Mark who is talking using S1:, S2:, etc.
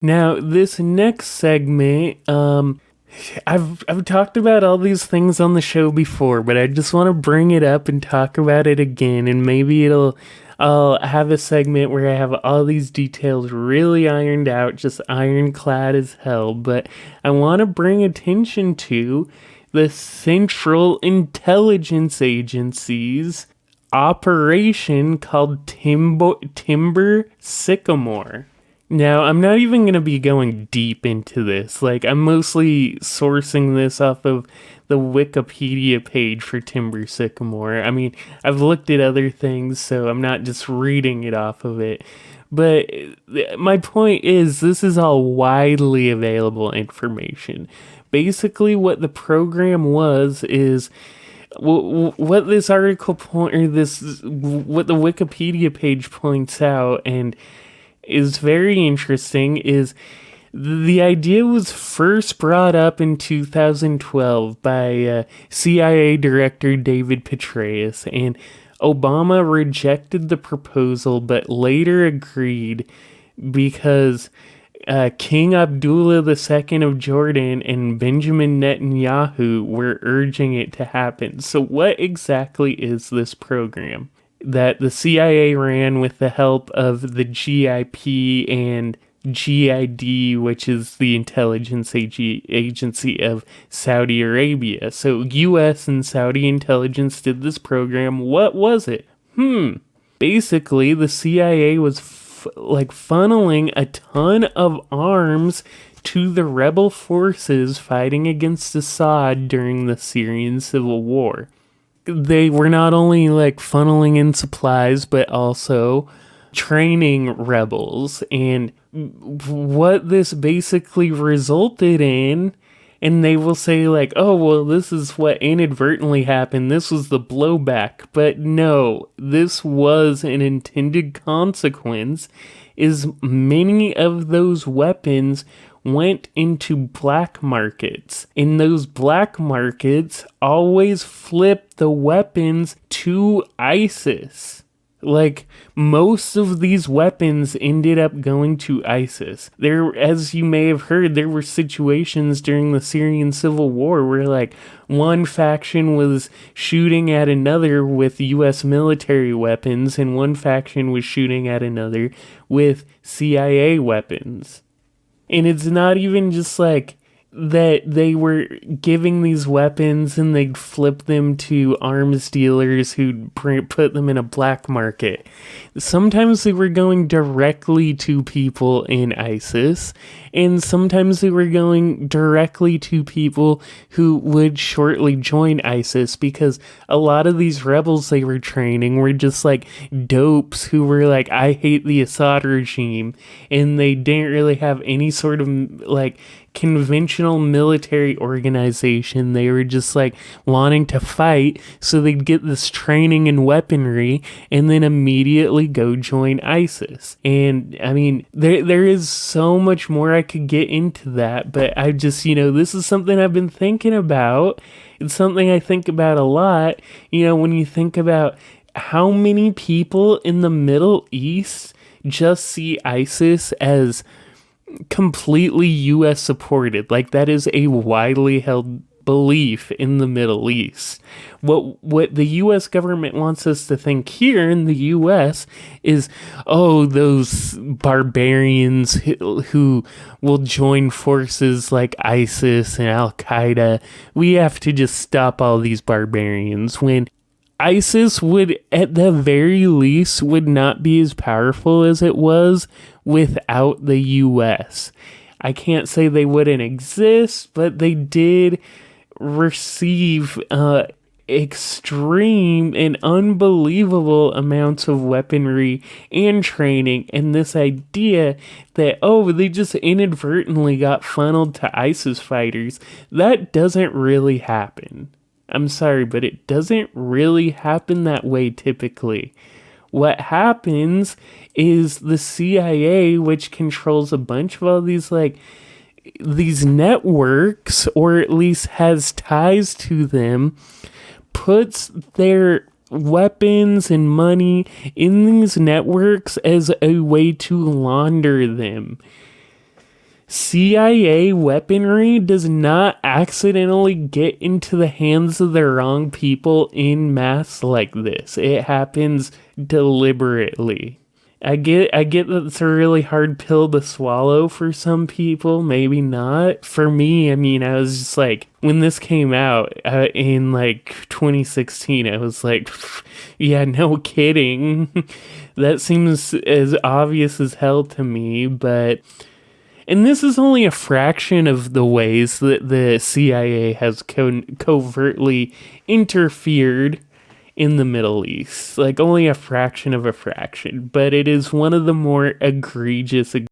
S1: Now, this next segment, I've talked about all these things on the show before, but I just want to bring it up and talk about it again, and maybe I'll have a segment where I have all these details really ironed out, just ironclad as hell. But I want to bring attention to the Central Intelligence Agency's operation called Timber Sycamore. Now, I'm not even going to be going deep into this. Like, I'm mostly sourcing this off of the Wikipedia page for Timber Sycamore. I mean, I've looked at other things, so I'm not just reading it off of it. But my point is, this is all widely available information. Basically, what the program was is what this article point or this what the Wikipedia page points out and is very interesting is the idea was first brought up in 2012 by CIA Director David Petraeus, and Obama rejected the proposal but later agreed because King Abdullah II of Jordan and Benjamin Netanyahu were urging it to happen. So what exactly is this program that the CIA ran with the help of the GIP and GID, which is the intelligence agency of Saudi Arabia? So US and Saudi intelligence did this program. What was it? Basically, the CIA was funneling a ton of arms to the rebel forces fighting against Assad during the Syrian civil war. They were not only funneling in supplies, but also training rebels. And what this basically resulted in, and they will say oh, well, this is what inadvertently happened. This was the blowback. But no, this was an intended consequence, is many of those weapons went into black markets. And those black markets always flipped the weapons to ISIS. Most of these weapons ended up going to ISIS. There, as you may have heard, there were situations during the Syrian civil war where one faction was shooting at another with US military weapons and one faction was shooting at another with CIA weapons. And it's not even just that they were giving these weapons and they'd flip them to arms dealers who'd put them in a black market. Sometimes they were going directly to people in ISIS, and sometimes they were going directly to people who would shortly join ISIS, because a lot of these rebels they were training were just dopes who were I hate the Assad regime, and they didn't really have any sort of conventional military organization. They were just wanting to fight, so they'd get this training and weaponry and then immediately go join ISIS. And I mean, there is so much more I could get into that, but I just, this is something I've been thinking about. It's something I think about a lot, when you think about how many people in the Middle East just see ISIS as completely US supported. That is a widely held belief in the Middle East. What the US government wants us to think here in the US is, oh, those barbarians who will join forces like ISIS and Al Qaeda, we have to just stop all these barbarians, when ISIS would, at the very least, would not be as powerful as it was without the US. I can't say they wouldn't exist, but they did receive extreme and unbelievable amounts of weaponry and training, and this idea that, oh, they just inadvertently got funneled to ISIS fighters, that doesn't really happen. I'm sorry, but it doesn't really happen that way typically. What happens is the CIA, which controls a bunch of all these these networks, or at least has ties to them, puts their weapons and money in these networks as a way to launder them. CIA weaponry does not accidentally get into the hands of the wrong people in mass like this. It happens deliberately. I get that it's a really hard pill to swallow for some people, maybe not. For me, I mean, I was just like, when this came out in like 2016, I was like, yeah, no kidding. That seems as obvious as hell to me, but... And this is only a fraction of the ways that the CIA has covertly interfered in the Middle East. Like, only a fraction of a fraction. But it is one of the more egregious